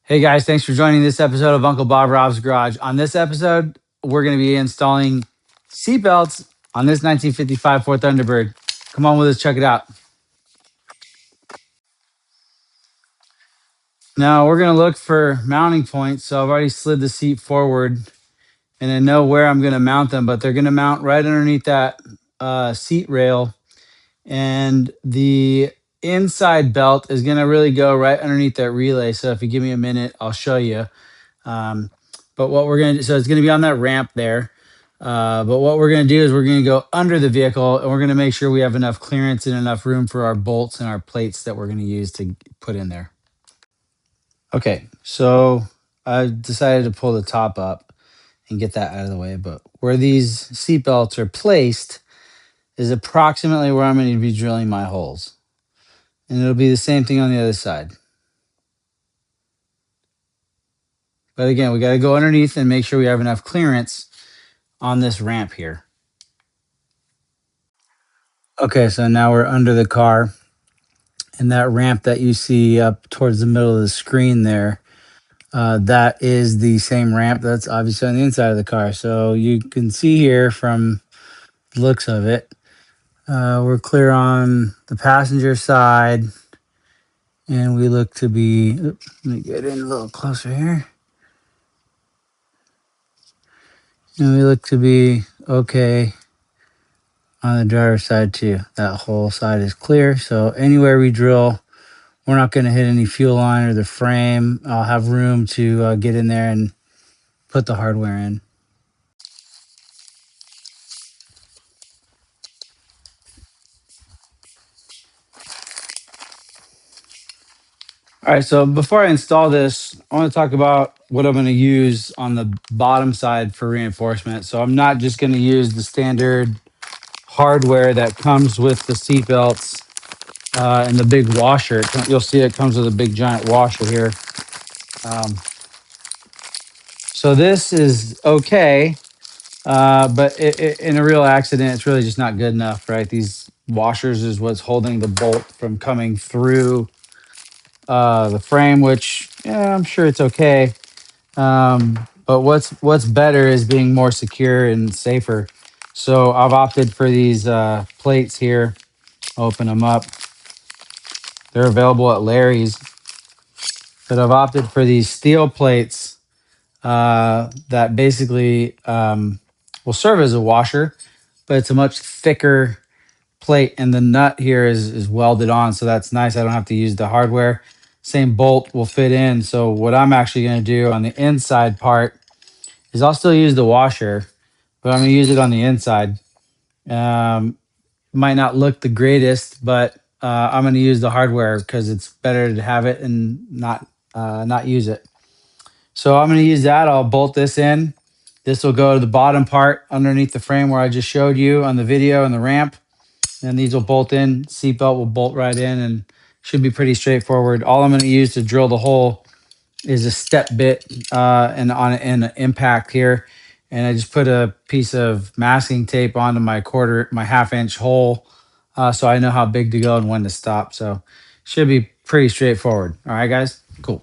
Hey guys, thanks for joining this episode of Uncle Bob Rob's Garage. On this episode, we're going to be installing seatbelts on this 1955 Ford Thunderbird. Come on with us, check it out. Now we're going to look for mounting points. So I've already slid the seat forward and I know where I'm going to mount them, but they're going to mount right underneath that seat rail. And the inside belt is going to really go right underneath that relay. So if you give me a minute, I'll show you. Um, but what we're going to do, so it's going to be on that ramp there. But what we're going to do is we're going to go under the vehicle and we're going to make sure we have enough clearance and enough room for our bolts and our plates that we're going to use to put in there. Okay, so I decided to pull the top up and get that out of the way. But where these seat belts are placed is approximately where I'm going to be drilling my holes. And it'll be the same thing on the other side. But again, we got to go underneath and make sure we have enough clearance on this ramp here. Okay, so now we're under the car, and that ramp that you see up towards the middle of the screen there, that is the same ramp that's obviously on the inside of the car. So you can see here from the looks of it, we're clear on the passenger side, and we look to be, oops, let me get in a little closer here. And we look to be okay on the driver's side too. That whole side is clear. So anywhere we drill, we're not going to hit any fuel line or the frame. I'll have room to get in there and put the hardware in. All right, so before I install this, I want to talk about what I'm going to use on the bottom side for reinforcement. So I'm not just going to use the standard hardware that comes with the seat belts and the big washer. You'll see it comes with a big giant washer here. Um, so this is okay. But in a real accident, it's really just not good enough, right? These washers is what's holding the bolt from coming through the frame, which yeah, I'm sure it's okay. But what's better is being more secure and safer. So I've opted for these plates here. Open them up. They're available at Larry's, but I've opted for these steel plates that basically will serve as a washer, but it's a much thicker plate, and the nut here is welded on, so that's nice. I don't have to use the hardware. Same bolt will fit in. So what I'm actually going to do on the inside part is I'll still use the washer, but I'm going to use it on the inside. Might not look the greatest, but I'm going to use the hardware because it's better to have it and not use it. So I'm going to use that. I'll bolt this in. This will go to the bottom part underneath the frame where I just showed you on the video and the ramp. And these will bolt in. Seatbelt will bolt right in and should be pretty straightforward. All I'm going to use to drill the hole is a step bit and on an impact here. And I just put a piece of masking tape onto my half-inch hole so I know how big to go and when to stop. So should be pretty straightforward. All right, guys? Cool.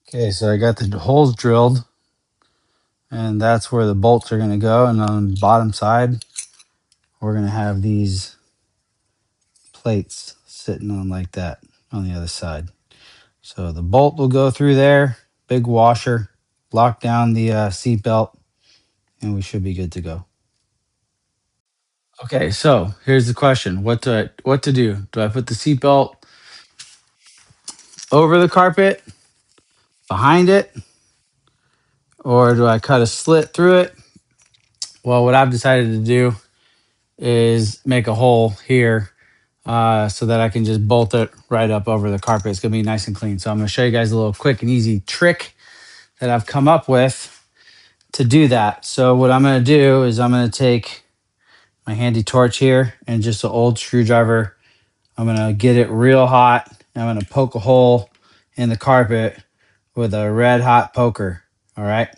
Okay, so I got the holes drilled, and that's where the bolts are going to go. And on the bottom side, we're going to have these plates sitting on like that on the other side. So the bolt will go through there, big washer, lock down the seat belt, and we should be good to go. Okay, so here's the question: what to do? Do I put the seat belt over the carpet, behind it, or do I cut a slit through it? Well, what I've decided to do is make a hole here so that I can just bolt it right up over the carpet. It's gonna be nice and clean. So I'm gonna show you guys a little quick and easy trick that I've come up with to do that. So what I'm gonna do is I'm gonna take my handy torch here and just an old screwdriver. I'm gonna get it real hot. I'm gonna poke a hole in the carpet with a red hot poker. All right.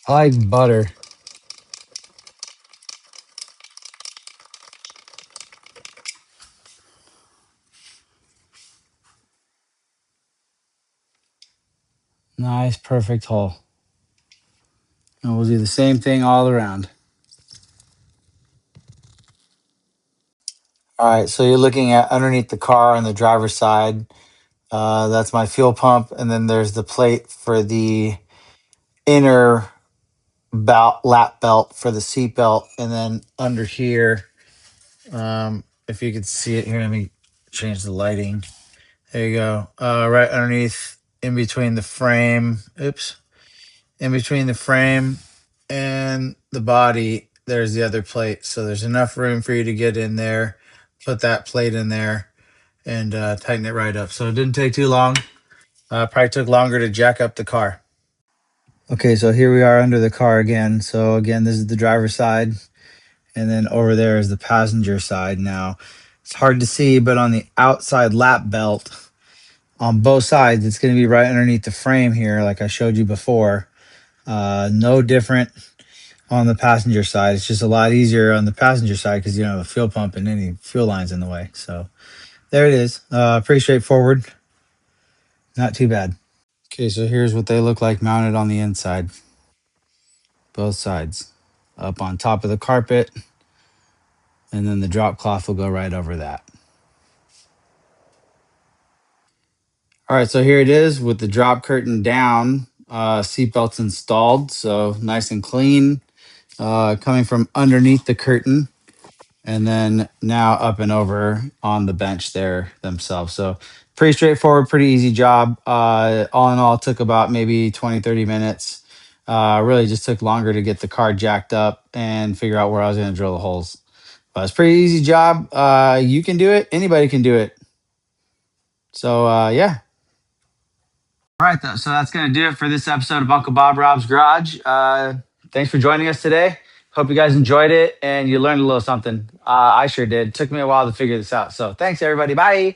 I like butter. Nice, perfect hole. And we'll do the same thing all around. All right, so you're looking at underneath the car on the driver's side. That's my fuel pump, and then there's the plate for the inner lap belt for the seat belt, and then under here, if you could see it here, let me change the lighting. There you go. Right underneath, in between the frame. Oops, in between the frame and the body, there's the other plate. So there's enough room for you to get in there, put that plate in there, and tighten it right up. So it didn't take too long. Probably took longer to jack up the car. Okay, so here we are under the car again. So again, this is the driver's side, and then over there is the passenger side. Now, it's hard to see, but on the outside lap belt on both sides, it's going to be right underneath the frame here, like I showed you before. No different on the passenger side. It's just a lot easier on the passenger side because you don't have a fuel pump and any fuel lines in the way. So there it is. Pretty straightforward. Not too bad. Okay, so here's what they look like mounted on the inside. Both sides. Up on top of the carpet, and then the drop cloth will go right over that. All right, so here it is with the drop curtain down, seatbelts installed, so nice and clean, coming from underneath the curtain, and then now up and over on the bench there themselves. So pretty straightforward, pretty easy job. All in all, it took about maybe 20, 30 minutes. Really just took longer to get the car jacked up and figure out where I was going to drill the holes. But it's a pretty easy job. You can do it. Anybody can do it. So, yeah. All right, so that's going to do it for this episode of Uncle Bob Rob's Garage. Thanks for joining us today. Hope you guys enjoyed it and you learned a little something. I sure did. It took me a while to figure this out. So thanks, everybody. Bye.